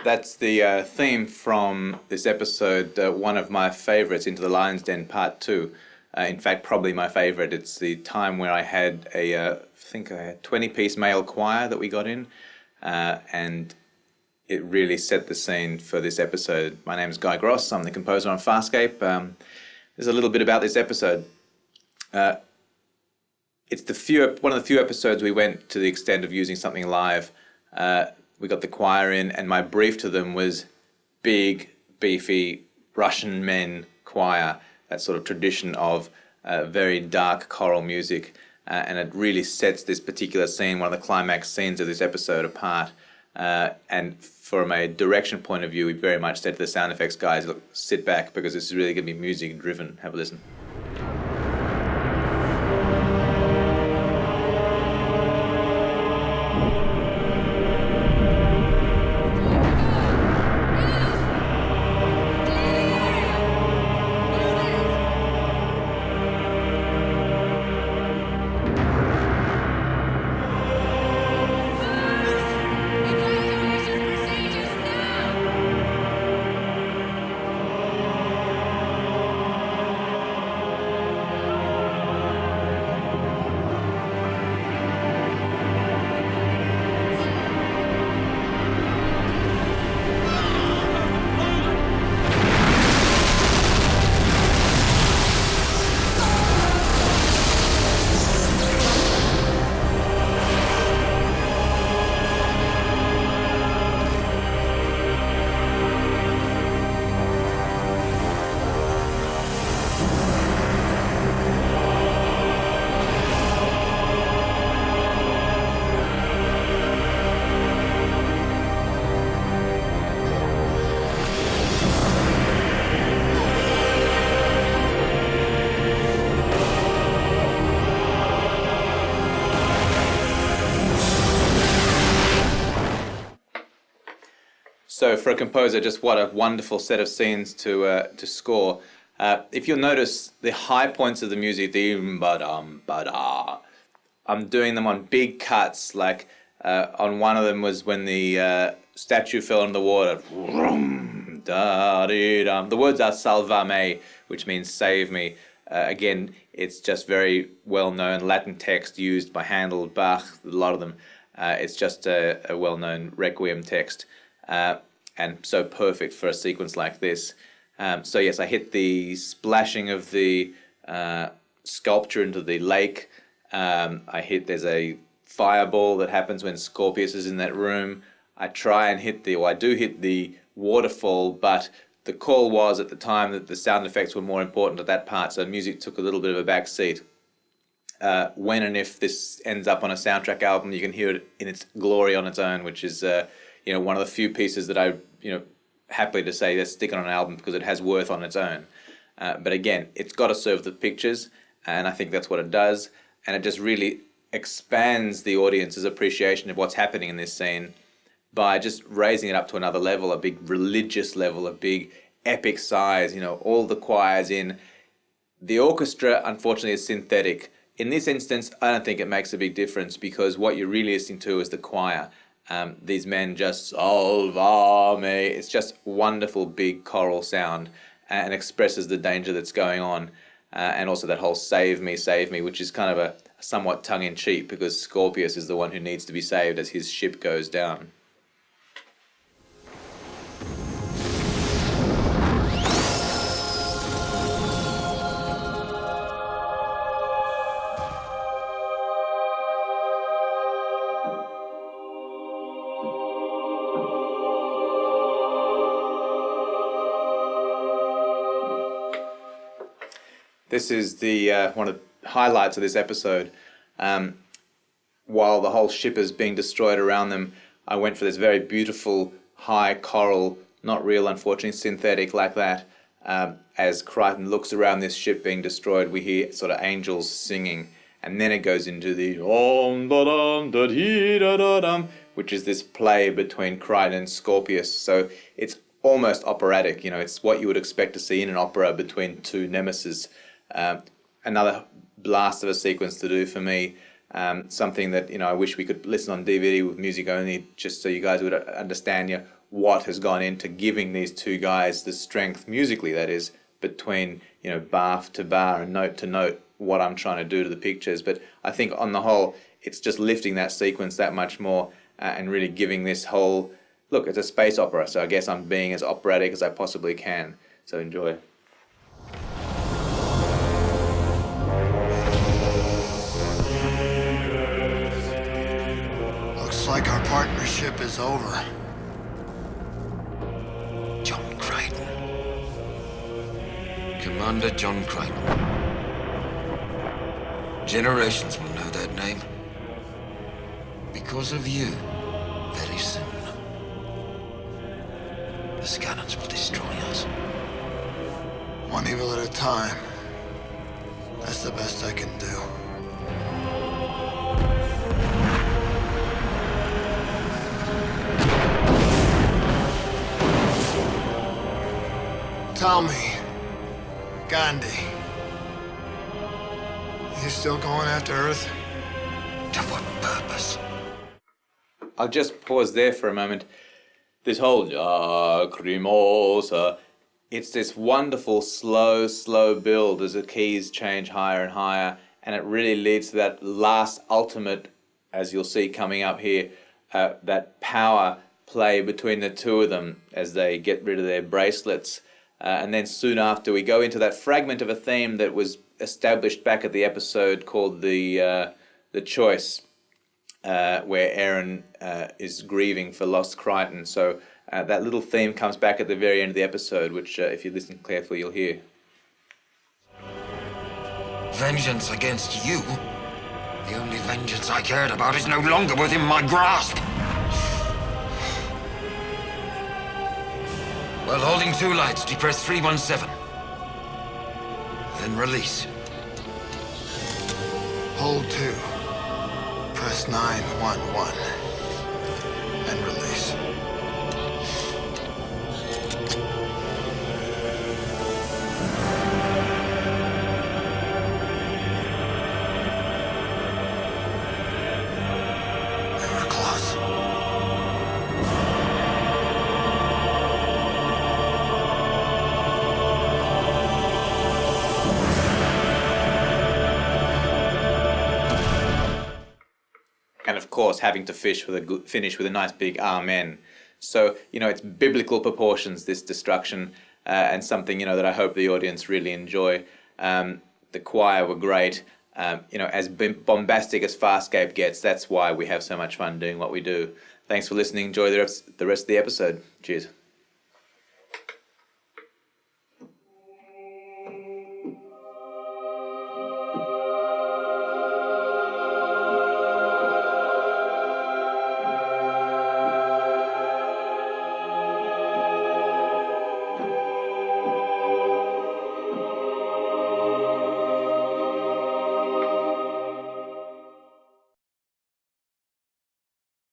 That's the theme from this episode, one of my favorites, Into the Lion's Den Part 2. In fact, probably my favorite. It's the time where I had I think a 20-piece male choir that we got in, and it really set the scene for this episode. My name is Guy Gross. I'm the composer on Farscape. There's a little bit about this episode. It's one of the few episodes we went to the extent of using something live. We got the choir in, and my brief to them was big, beefy Russian men choir, that sort of tradition of very dark choral music. And it really sets this particular scene, one of the climax scenes of this episode, apart. And from a direction point of view, we very much said to the sound effects guys, look, sit back, because this is really going to be music driven. Have a listen. So for a composer, just what a wonderful set of scenes to score. If you'll notice, the high points of the music, the ba-dum, ba-da, I'm doing them on big cuts. Like on one of them was when the statue fell in the water. The words are salva me, which means save me. Again, it's just very well-known Latin text used by Handel, Bach, a lot of them. It's just a well-known requiem text. And so perfect for a sequence like this. So yes, I hit the splashing of the sculpture into the lake. There's a fireball that happens when Scorpius is in that room. I do hit the waterfall, but the call was at the time that the sound effects were more important at that part, so music took a little bit of a back seat. When and if this ends up on a soundtrack album, you can hear it in its glory on its own, which is one of the few pieces that I happily to say let's stick on an album because it has worth on its own. But again, it's got to serve the pictures, and I think that's what it does. And it just really expands the audience's appreciation of what's happening in this scene by just raising it up to another level, a big religious level, a big epic size. All the choirs in. The orchestra, unfortunately, is synthetic. In this instance, I don't think it makes a big difference because what you're really listening to is the choir. These men just salva me. It's just wonderful big choral sound and expresses the danger that's going on, and also that whole save me, which is kind of a somewhat tongue-in-cheek because Scorpius is the one who needs to be saved as his ship goes down. This is the one of the highlights of this episode. While the whole ship is being destroyed around them, I went for this very beautiful high choral, not real, unfortunately, synthetic like that. As Crichton looks around this ship being destroyed, we hear sort of angels singing, and then it goes into the om da dum da dee da da dum, which is this play between Crichton and Scorpius. So it's almost operatic. It's what you would expect to see in an opera between two nemesis. Another blast of a sequence to do for me. Something that I wish we could listen on DVD with music only, just so you guys would understand what has gone into giving these two guys the strength musically, that is, between, you know, bar to bar and note to note, what I'm trying to do to the pictures. But I think on the whole, it's just lifting that sequence that much more and really giving this whole, look, it's a space opera, so I guess I'm being as operatic as I possibly can. So enjoy. Looks like our partnership is over. John Crichton. Commander John Crichton. Generations will know that name. Because of you, very soon. The Scannons will destroy us. One evil at a time. That's the best I can do. Tell me, Gandhi, you still going after Earth? To what purpose? I'll just pause there for a moment. This whole Lacrimosa, it's this wonderful slow build as the keys change higher and higher, and it really leads to that last ultimate, as you'll see coming up here, that power play between the two of them as they get rid of their bracelets. And then soon after, we go into that fragment of a theme that was established back at the episode called the Choice, where Aaron is grieving for lost Crichton. So that little theme comes back at the very end of the episode, which, if you listen carefully, you'll hear. Vengeance against you? The only vengeance I cared about is no longer within my grasp. While holding two lights, depress 317. Then release. Hold 2. Press 911. And release. We were close. And of course, having to finish with a nice big amen. So, you know, it's biblical proportions, this destruction, and something, you know, that I hope the audience really enjoy. The choir were great. You know, as bombastic as Farscape gets, that's why we have so much fun doing what we do. Thanks for listening. Enjoy the rest of the episode. Cheers.